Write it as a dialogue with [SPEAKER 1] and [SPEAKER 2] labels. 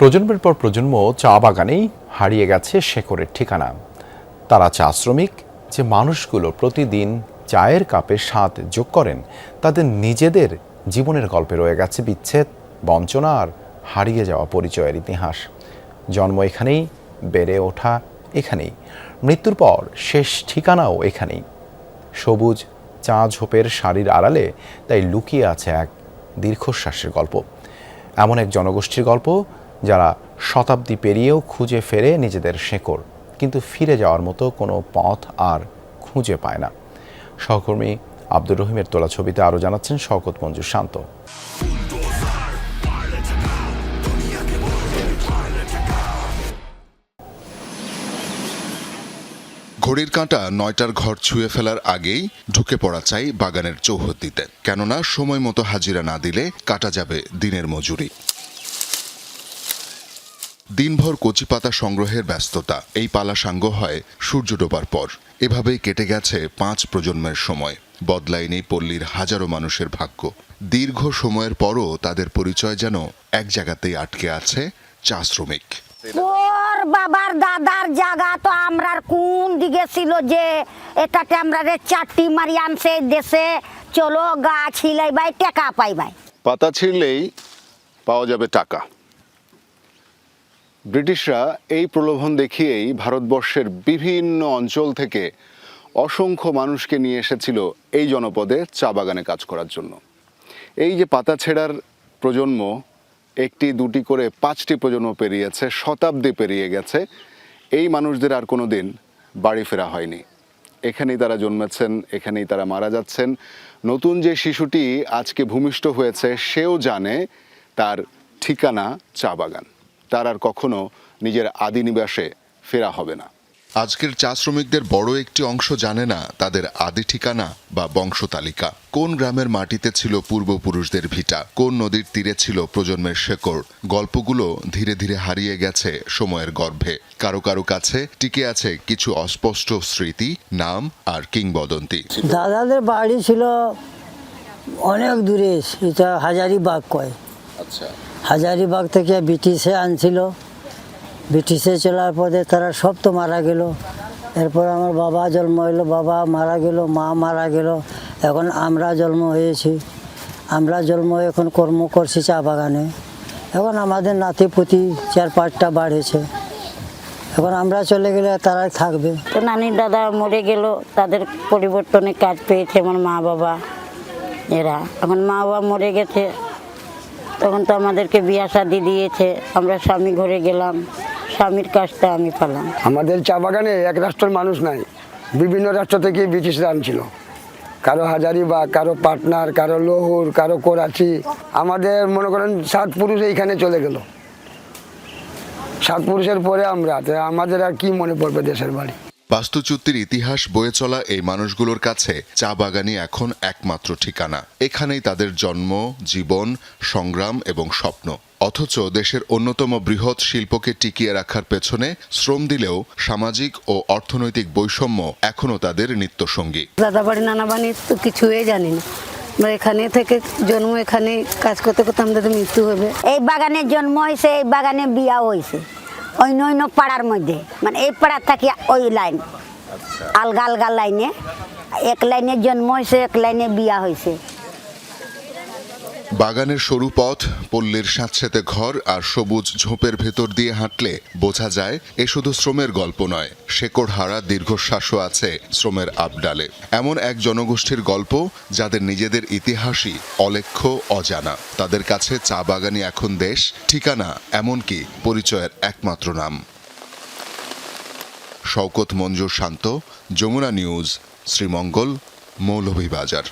[SPEAKER 1] প্রজন্মের পর প্রজন্ম চা বাগানেই হারিয়ে গেছে শেকড়ের ঠিকানা। তারা চা শ্রমিক, যে মানুষগুলো প্রতিদিন চায়ের কাপে স্বাদ যোগ করেন, তাদের নিজেদের জীবনের গল্পে রয়ে গেছে বিচ্ছেদ, বঞ্চনা আর হারিয়ে যাওয়া পরিচয়ের ইতিহাস। জন্ম এখানেই, বেড়ে ওঠা এখানেই, মৃত্যুর পর শেষ ঠিকানাও এখানেই। সবুজ চা ঝোপের শাড়ির আড়ালে তাই লুকিয়ে আছে এক দীর্ঘশ্বাসের গল্প, এমন এক জনগোষ্ঠীর গল্প যারা শতাব্দী পেরিয়েও খুঁজে ফেরে নিজেদের শেকড়, কিন্তু ফিরে যাওয়ার মতো কোনো পথ আর খুঁজে পায় না। সহকর্মী আব্দুর রহিমের তোলা ছবিতে আরও জানাচ্ছেন শওকত মঞ্জু শান্ত।
[SPEAKER 2] ঘড়ির কাঁটা ৯টার ঘর ছুঁয়ে ফেলার আগেই ঢুকে পড়া চাই বাগানের চৌহদ্দিতে, কেননা সময় মতো হাজিরা না দিলে কাটা যাবে দিনের মজুরি। দিনভর কচি পাতা সংগ্রহের ব্যস্ততা, এই পালা সাঙ্গ হয় সূর্য ডোবার পর। এভাবেই কেটে গেছে ৫ প্রজন্মের সময়। বদলায়নি পল্লীর হাজারো মানুষের ভাগ্য। দীর্ঘ সময়ের পরও তাদের পরিচয় যেন এক জায়গাতেই আটকে আছে, চা শ্রমিক।
[SPEAKER 3] ওর বাবার দাদার জায়গা তো আমরার কোন দিকে ছিল যে এটাকে আমরা চারটি মারি আনছে দেশে, চলো গাছ হিলাই ভাই টাকা পাই ভাই।
[SPEAKER 4] পাতা ছিঁড়লেই পাওয়া যাবে টাকা। ব্রিটিশরা এই প্রলোভন দেখিয়েই ভারতবর্ষের বিভিন্ন অঞ্চল থেকে অসংখ্য মানুষকে নিয়ে এসেছিল এই জনপদে চা বাগানে কাজ করার জন্য। এই যে পাতা ছেঁড়ার প্রজন্ম, একটি দুটি করে ৫টি প্রজন্ম পেরিয়েছে, শতাব্দী পেরিয়ে গেছে। এই মানুষদের আর কোনো দিন বাড়ি ফেরা হয়নি। এখানেই তারা জন্মেছেন, এখানেই তারা মারা যাচ্ছেন। নতুন যে শিশুটি আজকে ভূমিষ্ঠ হয়েছে, সেও জানে তার ঠিকানা চা বাগান। তার আর কখনো নিজের আদি নিবাসে ফেরা হবে না।
[SPEAKER 2] আজকের চা শ্রমিকদের বড় একটি অংশ জানে না তাদের আদি ঠিকানা বা বংশতালিকা। কোন গ্রামের মাটিতে ছিল পূর্বপুরুষদের ভিটা, কোন নদীর তীরে ছিল প্রজন্মের শেকড়। গল্পগুলো ধীরে ধীরে হারিয়ে গেছে সময়ের গর্ভে। কারো কারো কাছে টিকে আছে কিছু অস্পষ্ট স্মৃতি, নাম আর কিংবদন্তি।
[SPEAKER 5] দাদাদের বাড়ি ছিল অনেক দূরে, এটা হাজারিবাগ কয়।
[SPEAKER 4] আচ্ছা,
[SPEAKER 5] হাজারিবাগ থেকে ব্রিটিশে আনছিল। ব্রিটিশে চলার পরে তারা সব তো মারা গেল। এরপর আমার বাবা জন্ম হইলো, বাবা মারা গেল, মা মারা গেল। এখন আমরা জন্ম হয়েছি, আমরা জন্ম হয়ে এখন কর্ম করছি চা বাগানে। এখন আমাদের নাতি পুতি ৪-৫টা বাড়েছে। এখন আমরা চলে গেলে তারাই থাকবে।
[SPEAKER 3] তো নানি দাদা মরে গেল, তাদের পরিবর্তনে কাজ পেয়েছে আমার মা বাবা। এরা এখন মা বাবা মরে গেছে, তখন তো আমাদেরকে বিয়া শাদি দিয়েছে। আমরা স্বামী ঘরে গেলাম, স্বামীর কাজটা আমি পেলাম।
[SPEAKER 6] আমাদের চা বাগানে এক রাষ্ট্রের মানুষ নাই, বিভিন্ন রাষ্ট্র থেকে ব্রিটিশরা আনছিল। কারো হাজারিবাগ, কারো পাটনার, কারো লহুর, কারো করাচি। আমাদের মনে করেন 7 পুরুষ এইখানে চলে গেল। 7 পুরুষের পরে আমরা, আমাদের আর কি মনে পড়বে দেশের বাড়ি।
[SPEAKER 2] বাস্তুচ্যুতির ইতিহাস বয়ে চলা এই মানুষগুলোর কাছে চা বাগানই এখন একমাত্র ঠিকানা। এখানেই তাদের জন্ম, জীবন, সংগ্রাম এবং স্বপ্ন। অথচ দেশের অন্যতম বৃহৎ শিল্পকে টিকিয়ে রাখার পেছনে শ্রম দিলেও সামাজিক ও অর্থনৈতিক বৈষম্য এখনো তাদের নিত্যসঙ্গী।
[SPEAKER 7] দাদা বাড়ি নানা বাড়ি তো কিছুই জানি না। আমরা এখানে থেকে জন্ম, এখানে কাজ করতে করতে আমাদের মৃত্যু হবে।
[SPEAKER 3] এই বাগানে জন্ম হয়েছে, এই বাগানে বিয়া হয়েছে অন্য অন্য পাড়ার মধ্যে, মানে এই পাড়ার থাকি ওই লাইন, আলগা আলগা লাইনে। এক লাইনে জন্ম হয়েছে, এক লাইনে বিয়া হয়েছে।
[SPEAKER 2] বাগানের সরু পথ, পল্লীর স্যাঁতস্যাঁতে ঘর আর সবুজ ঝোপের ভেতর দিয়ে হাঁটলে বোঝা যায় এ শুধু শ্রমের গল্প নয়, শেকড় হারা দীর্ঘশ্বাসও আছে শ্রমের আবডালে। এমন এক জনগোষ্ঠীর গল্প যাদের নিজেদের ইতিহাসই অলেখ্য, অজানা। তাদের কাছে চা বাগানই এখন দেশ, ঠিকানা, এমনকি পরিচয়ের একমাত্র নাম। শওকত মঞ্জু শান্ত, যমুনা নিউজ, শ্রীমঙ্গল, মৌলভীবাজার।